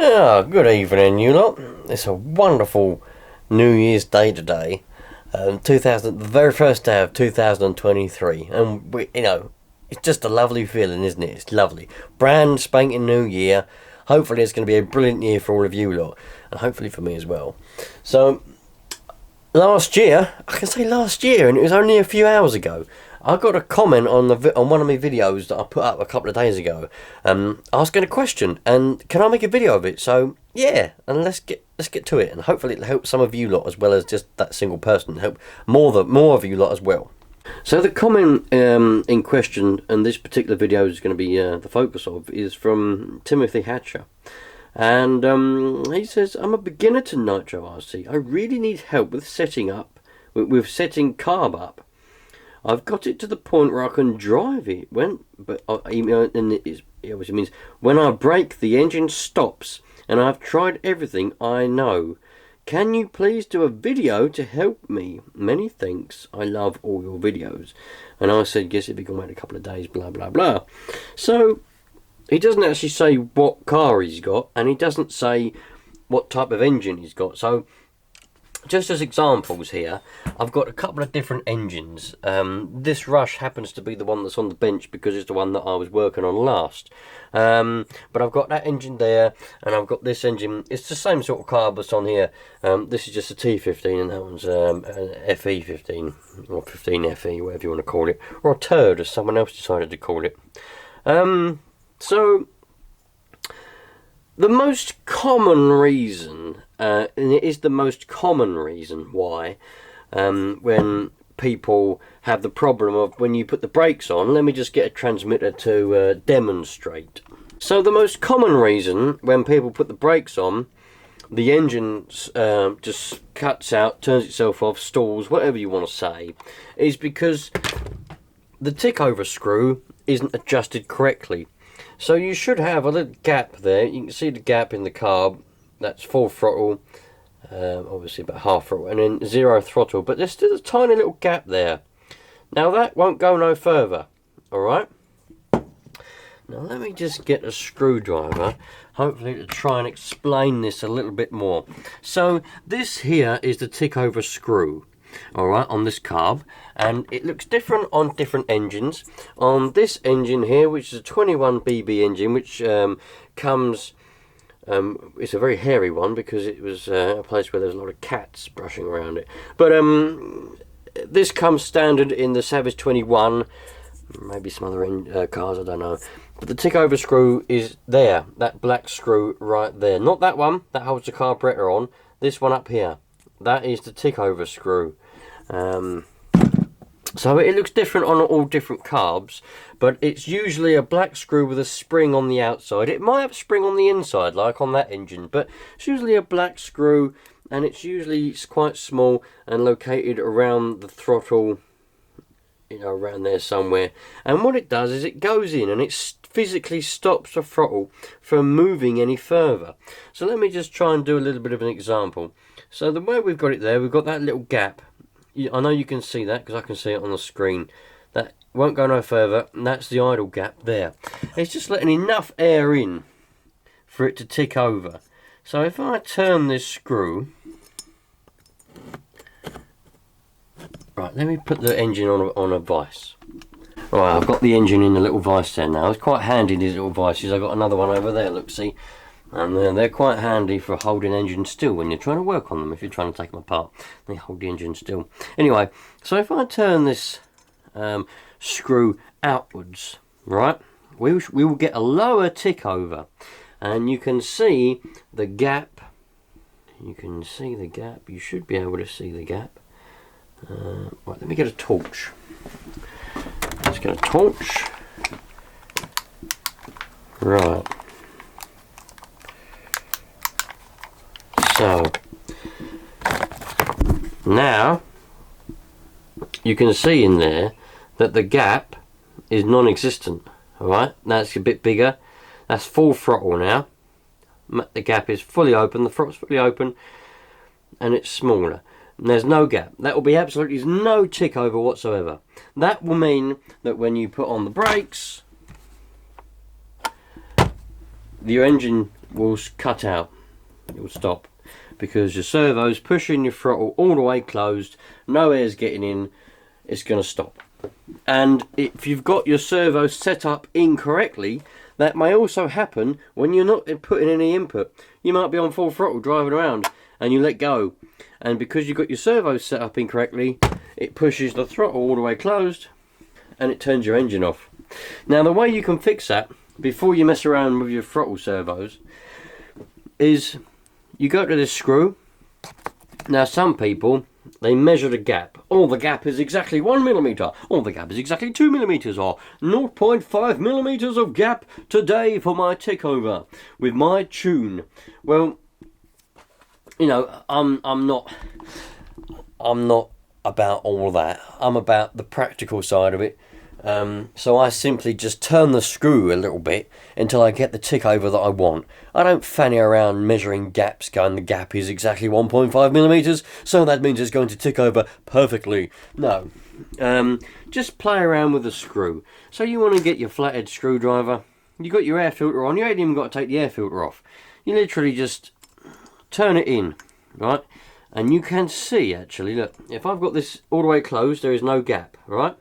Good evening, you lot. It's a wonderful New Year's Day today. The very first day of 2023, and it's just a lovely feeling, isn't it? It's lovely, brand spanking new year. Hopefully, it's going to be a brilliant year for all of you lot, and hopefully for me as well. So, last year, and it was only a few hours ago, I got a comment on one of my videos that I put up a couple of days ago, asking a question, and can I make a video of it? So yeah, and let's get to it, and hopefully it'll help some of you lot as well as just that single person. Help more of you lot as well. So the comment in question, and this particular video is going to be the focus of, is from Timothy Hatcher. And he says, I'm a beginner to Nitro RC. I really need help with setting carb up. I've got it to the point where I can drive it and it obviously means when I brake the engine stops, and I've tried everything I know. Can you please do a video to help me? Many thanks. I love all your videos. And I said, yes, it'll be gone in a couple of days, blah blah blah. So he doesn't actually say what car he's got, and he doesn't say what type of engine he's got. So just as examples here, I've got a couple of different engines. This Rush happens to be the one that's on the bench because it's the one that I was working on last. But I've got that engine there, and I've got this engine. It's the same sort of carb that's on here. This is just a T15, and that one's an FE15, or 15FE, whatever you want to call it. Or a turd, as someone else decided to call it. So the most common reason, and it is the most common reason why, when people have the problem of when you put the brakes on, let me just get a transmitter to demonstrate. So the most common reason when people put the brakes on, the engine just cuts out, turns itself off, stalls, whatever you want to say, is because the tick-over screw isn't adjusted correctly. So you should have a little gap there. You can see the gap in the carb. That's full throttle, obviously about half throttle, and then zero throttle. But there's still a tiny little gap there. Now that won't go no further. Alright? Now let me just get a screwdriver, hopefully to try and explain this a little bit more. So this here is the tick-over screw. Alright, on this carb, and it looks different on different engines. On this engine here, which is a 21BB engine, which comes, it's a very hairy one because it was a place where there's a lot of cats brushing around it. But this comes standard in the Savage 21, maybe some other cars, I don't know. But the tick-over screw is there, that black screw right there. Not that one, that holds the carburetor on. This one up here, that is the tick-over screw. So it looks different on all different carbs, but it's usually a black screw with a spring on the outside. It might have a spring on the inside, like on that engine, but it's usually a black screw, and it's usually quite small and located around the throttle, around there somewhere. And what it does is it goes in and it physically stops the throttle from moving any further. So let me just try and do a little bit of an example. So the way we've got it there, we've got that little gap. I know you can see that because I can see it on the screen. That won't go no further, and that's the idle gap there. It's just letting enough air in for it to tick over. So if I turn this screw, right, let me put the engine on a vise. Right, I've got the engine in the little vise there now. It's quite handy, these little vices. I've got another one over there, look, see? And they're quite handy for holding engines still when you're trying to work on them. If you're trying to take them apart, they hold the engine still. Anyway, so if I turn this screw outwards, right, we will get a lower tick over. And you can see the gap. You can see the gap. You should be able to see the gap. Right, let me get a torch. Let's get a torch. Right. So now you can see in there that the gap is non-existent. Alright, that's a bit bigger. That's full throttle now. The gap is fully open, the throttle's fully open, and it's smaller. And there's no gap. That will be absolutely no tick over whatsoever. That will mean that when you put on the brakes, your engine will cut out. It will stop because your servo's pushing your throttle all the way closed, no air's getting in, it's going to stop. And if you've got your servo set up incorrectly, that may also happen when you're not putting any input. You might be on full throttle driving around and you let go, and because you've got your servo set up incorrectly, it pushes the throttle all the way closed and it turns your engine off. Now the way you can fix that before you mess around with your throttle servos is you go to this screw. Now some people, they measure the gap. Oh, the gap is exactly 1 millimeter. Oh, the gap is exactly 2 millimeters, or 0.5 millimeters of gap today for my tickover with my tune. Well, you know, I'm not about all that. I'm about the practical side of it. So I simply just turn the screw a little bit until I get the tick over that I want. I don't fanny around measuring gaps going the gap is exactly 1.5 millimeters, so that means it's going to tick over perfectly. No. Just play around with the screw. So you want to get your flathead screwdriver, you got your air filter on, you ain't even got to take the air filter off. You literally just turn it in, right? And you can see actually, look, if I've got this all the way closed, there is no gap, right?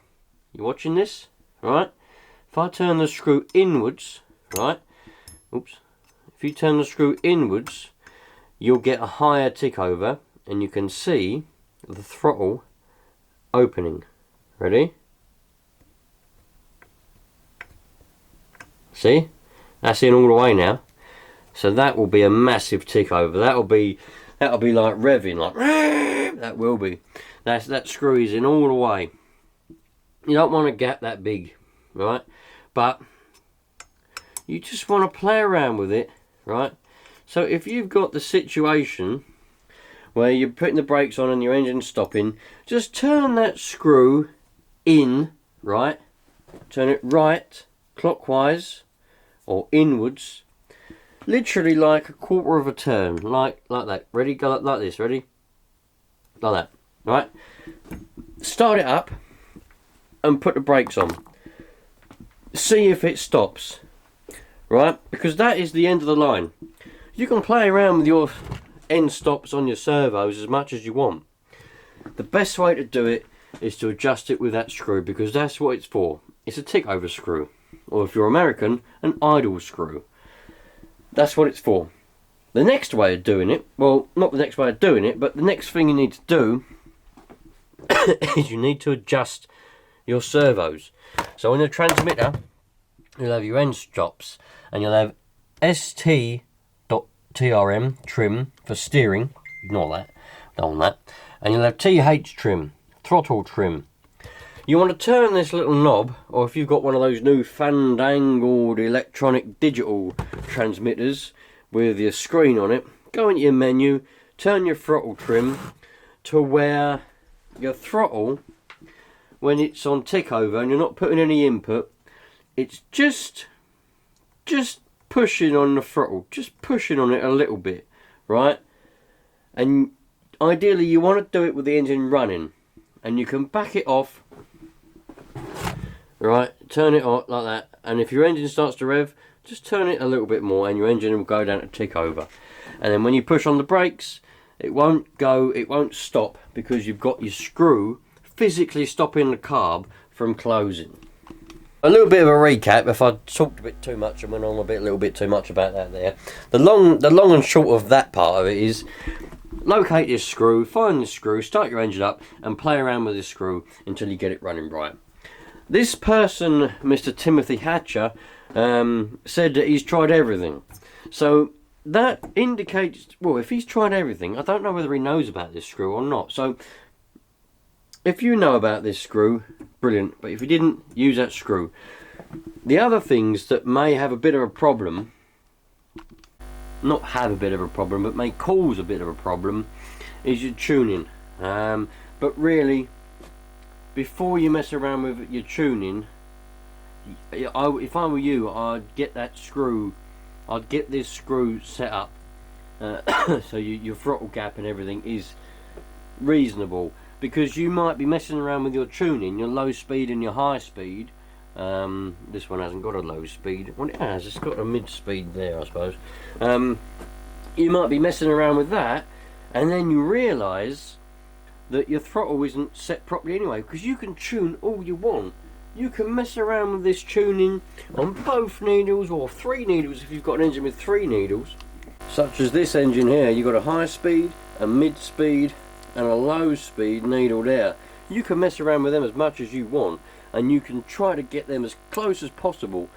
You watching this, right? If I turn the screw inwards, right? Oops. If you turn the screw inwards, you'll get a higher tick over, and you can see the throttle opening. Ready? See? That's in all the way now. So that will be a massive tick over. That'll be like revving, like that will be. That screw is in all the way. You don't want a gap that big, right? But you just want to play around with it, right? So if you've got the situation where you're putting the brakes on and your engine's stopping, just turn that screw in, right? Turn it right, clockwise, or inwards, literally like a quarter of a turn, like that. Ready? Go like this. Ready? Like that. Right? Start it up and put the brakes on. See if it stops, right? Because that is the end of the line. You can play around with your end stops on your servos as much as you want. The best way to do it is to adjust it with that screw, because that's what it's for. It's a tick over screw, or if you're American, an idle screw. That's what it's for. The next way of doing it, well, not the next way of doing it, but the next thing you need to do is you need to adjust your servos. So in the transmitter, you'll have your end stops, and you'll have ST.TRM trim for steering. Ignore that. Don't want that. And you'll have TH trim, throttle trim. You want to turn this little knob, or if you've got one of those new fandangled electronic digital transmitters with your screen on it, go into your menu, turn your throttle trim to where your throttle, when it's on tick over and you're not putting any input, it's just pushing on the throttle, just pushing on it a little bit, right? And ideally you want to do it with the engine running, and you can back it off, right? Turn it on like that, and if your engine starts to rev, just turn it a little bit more and your engine will go down to tick over. And then when you push on the brakes, it won't stop, because you've got your screw physically stopping the carb from closing. A little bit of a recap, if I talked a bit too much and went on a little bit too much about that there. The long and short of that part of it is, locate this screw, find this screw, start your engine up and play around with this screw until you get it running right. This person, Mr. Timothy Hatcher, said that he's tried everything. So that indicates, well, if he's tried everything, I don't know whether he knows about this screw or not. So if you know about this screw, brilliant. But if you didn't, use that screw. The other things that may have a bit of a problem, not have a bit of a problem, but may cause a bit of a problem, is your tuning. But really, before you mess around with your tuning, if I were you, I'd get that screw, I'd get this screw set up so your throttle gap and everything is reasonable, because you might be messing around with your tuning, your low speed and your high speed, This one hasn't got a low speed. Well, it has. It's got a mid speed there, I suppose. You might be messing around with that, and then you realise that your throttle isn't set properly anyway, because you can tune all you want. You can mess around with this tuning on both needles, or 3 needles if you've got an engine with 3 needles. Such as this engine here, you've got a high speed, a mid speed and a low speed needle there. You can mess around with them as much as you want, and you can try to get them as close as possible.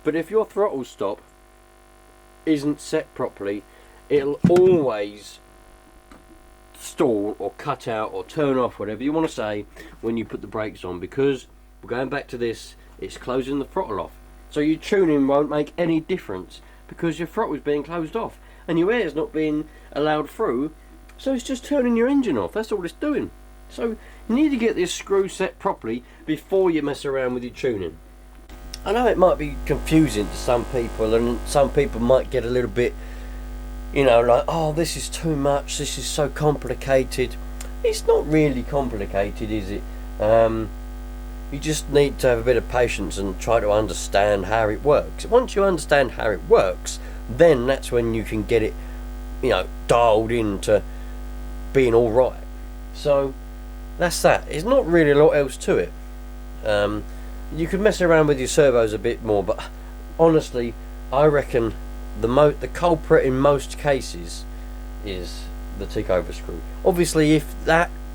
But if your throttle stop isn't set properly, it'll always stall or cut out or turn off, whatever you want to say, when you put the brakes on, because we're going back to this, it's closing the throttle off. So your tuning won't make any difference because your throttle is being closed off and your air is not being allowed through, so it's just turning your engine off. That's all it's doing. So you need to get this screw set properly before you mess around with your tuning. I know it might be confusing to some people, and some people might get a little bit, you know, like, oh, this is too much, this is so complicated. It's not really complicated, is it? You just need to have a bit of patience and try to understand how it works. Once you understand how it works, then that's when you can get it, you know, dialed into being all right. So that's that. It's not really a lot else to it. You can mess around with your servos a bit more, but honestly, I reckon the culprit in most cases is the tick over screw. Obviously,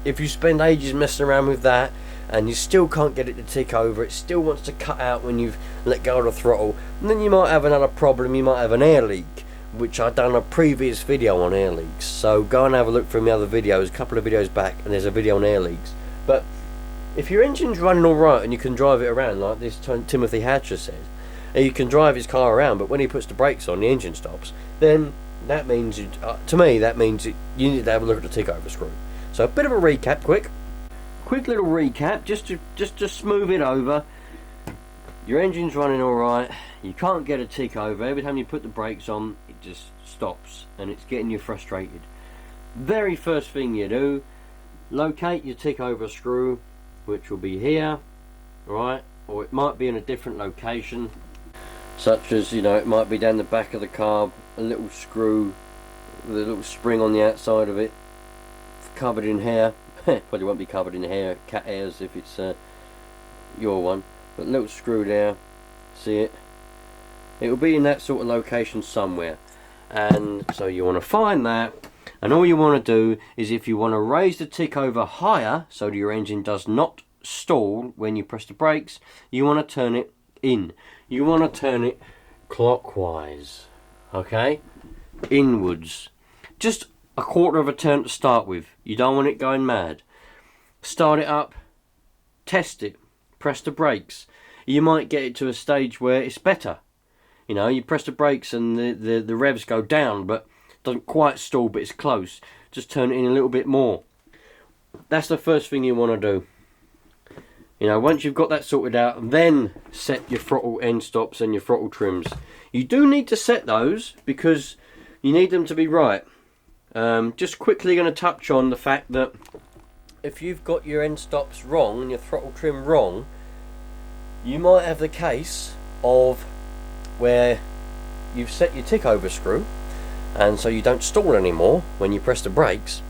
if you spend ages messing around with that and you still can't get it to tick over, it still wants to cut out when you've let go of the throttle, and then you might have another problem. You might have an air leak, which I've done a previous video on air leaks, so go and have a look through my other videos, a couple of videos back, and there's a video on air leaks. But if your engine's running alright and you can drive it around, like this Timothy Hatcher said, and you can drive his car around, but when he puts the brakes on, the engine stops, then that means, to me, that means you need to have a look at the tick over screw. So a bit of a recap, quick little recap, just to smooth it over. Your engine's running alright, you can't get a tick over. Every time you put the brakes on, it just stops, and it's getting you frustrated. Very first thing you do, locate your tick over screw, which will be here, right? Or it might be in a different location, such as, you know, it might be down the back of the car, a little screw with a little spring on the outside of it, covered in hair. Probably won't be covered in hair, cat hairs if it's your one, but a little screw there, see it? It will be in that sort of location somewhere, and so you want to find that, and all you want to do is, if you want to raise the tick over higher so that your engine does not stall when you press the brakes, you want to turn it in. You want to turn it clockwise, okay? Inwards. Just a quarter of a turn to start with. You don't want it going mad. Start it up, test it, press the brakes. You might get it to a stage where it's better. You know, you press the brakes and the revs go down, but doesn't quite stall, but it's close. Just turn it in a little bit more. That's the first thing you want to do. You know, once you've got that sorted out, then set your throttle end stops and your throttle trims. You do need to set those because you need them to be right. Just quickly going to touch on the fact that if you've got your end stops wrong and your throttle trim wrong, you might have the case of where you've set your tick over screw, and so you don't stall anymore when you press the brakes,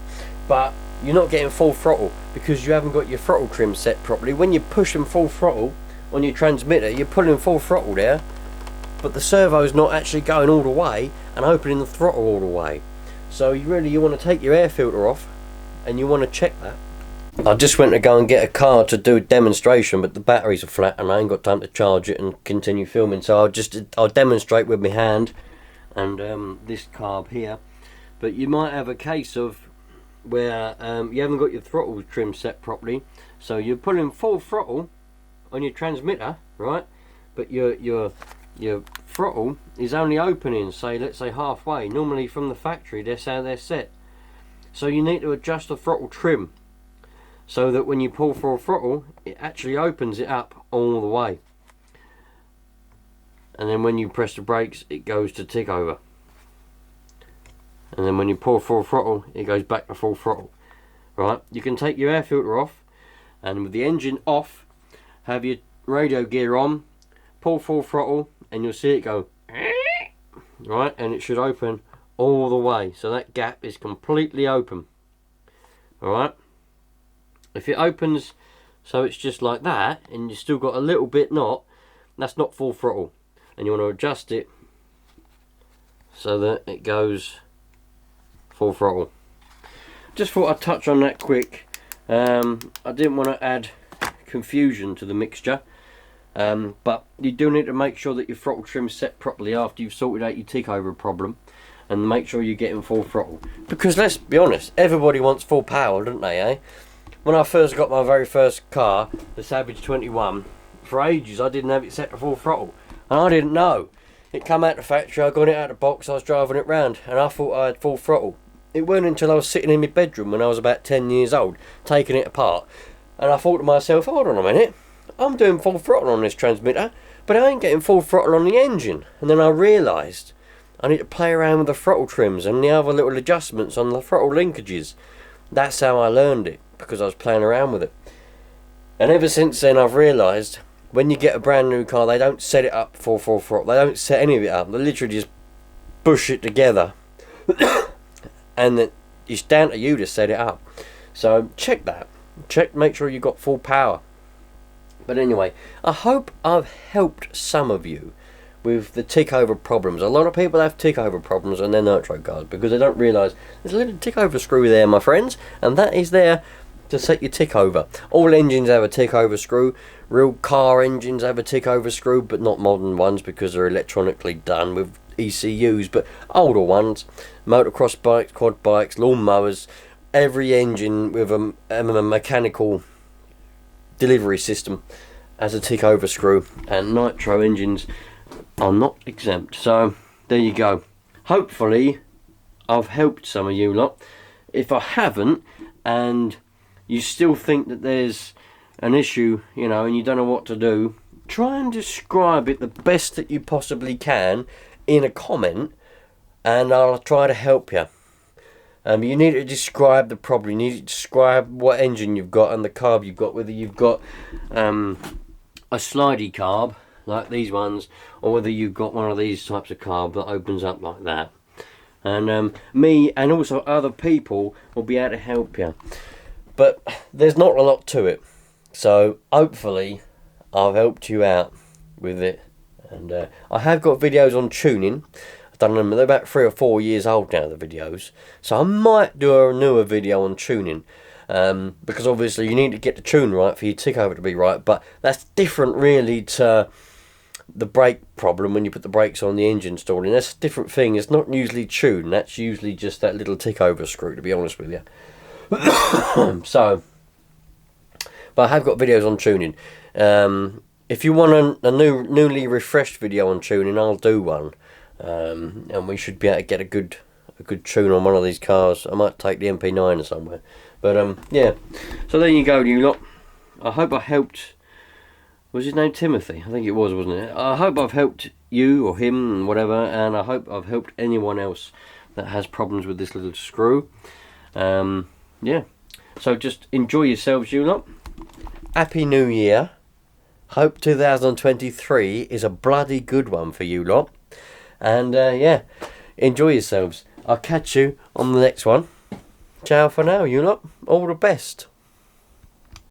but you're not getting full throttle because you haven't got your throttle trim set properly. When you're pushing full throttle on your transmitter, you're pulling full throttle there, but the servo's not actually going all the way and opening the throttle all the way. So you want to take your air filter off, and you want to check that. I just went to go and get a car to do a demonstration, but the batteries are flat and I ain't got time to charge it and continue filming, so I'll demonstrate with my hand and this carb here. But you might have a case of where you haven't got your throttle trim set properly, so you're pulling full throttle on your transmitter, right? But your throttle is only opening, let's say halfway. Normally from the factory that's how they're set. So you need to adjust the throttle trim so that when you pull full throttle, it actually opens it up all the way, and then when you press the brakes, it goes to tick over, and then when you pull full throttle, it goes back to full throttle. Right, you can take your air filter off, and with the engine off, have your radio gear on, pull full throttle, and you'll see it go, right, and it should open all the way, so that gap is completely open. Alright, if it opens so it's just like that, and you've still got a little bit knot, that's not full throttle, and you want to adjust it so that it goes full throttle. Just thought I'd touch on that quick. I didn't want to add confusion to the mixture, but you do need to make sure that your throttle trim's set properly after you've sorted out your tick over problem, and make sure you're getting full throttle, because let's be honest, everybody wants full power, don't they, eh? When I first got my very first car, the Savage 21, for ages I didn't have it set to full throttle, and I didn't know. It come out the factory, I got it out of the box, I was driving it round, and I thought I had full throttle. It weren't until I was sitting in my bedroom when I was about 10 years old, taking it apart, and I thought to myself, hold on a minute, I'm doing full throttle on this transmitter, but I ain't getting full throttle on the engine. And then I realised I need to play around with the throttle trims and the other little adjustments on the throttle linkages. That's how I learned it, because I was playing around with it. And ever since then I've realised, when you get a brand new car, they don't set it up for full throttle. They don't set any of it up. They literally just push it together. And then it's down to you to set it up. So check that. Make sure you've got full power. But anyway, I hope I've helped some of you with the tick over problems. A lot of people have tick over problems on their Nitro cars because they don't realise there's a little tick over screw there, my friends, and that is there to set your tick over. All engines have a tick over screw. Real car engines have a tick over screw, but not modern ones because they're electronically done with ECUs, but older ones, motocross bikes, quad bikes, lawn mowers, every engine with a mechanical delivery system has a tick over screw, and Nitro engines are not exempt. So there you go. Hopefully I've helped some of you lot. If I haven't, and you still think that there's an issue, you know, and you don't know what to do, try and describe it the best that you possibly can in a comment, and I'll try to help you. You need to describe the problem. You need to describe what engine you've got and the carb you've got, whether you've got a slidey carb like these ones, or whether you've got one of these types of carb that opens up like that. And me and also other people will be able to help you. But there's not a lot to it, so hopefully I've helped you out with it. And I have got videos on tuning. I've done them, they're about 3 or 4 years old now, the videos, so I might do a newer video on tuning, because obviously you need to get the tune right for your tick over to be right, but that's different really to the brake problem when you put the brakes on the engine stalling. That's a different thing. It's not usually tune, that's usually just that little tick over screw, to be honest with you. So, but I have got videos on tuning. If you want a newly refreshed video on tuning, I'll do one, and we should be able to get a good tune on one of these cars. I might take the MP9 or somewhere, but yeah. So there you go, you lot. I hope I helped. Was his name Timothy? I think it was, wasn't it? I hope I've helped you or him, whatever, and I hope I've helped anyone else that has problems with this little screw. Yeah. So just enjoy yourselves, you lot. Happy New Year. Hope 2023 is a bloody good one for you lot. And yeah, enjoy yourselves. I'll catch you on the next one. Ciao for now, you lot. All the best.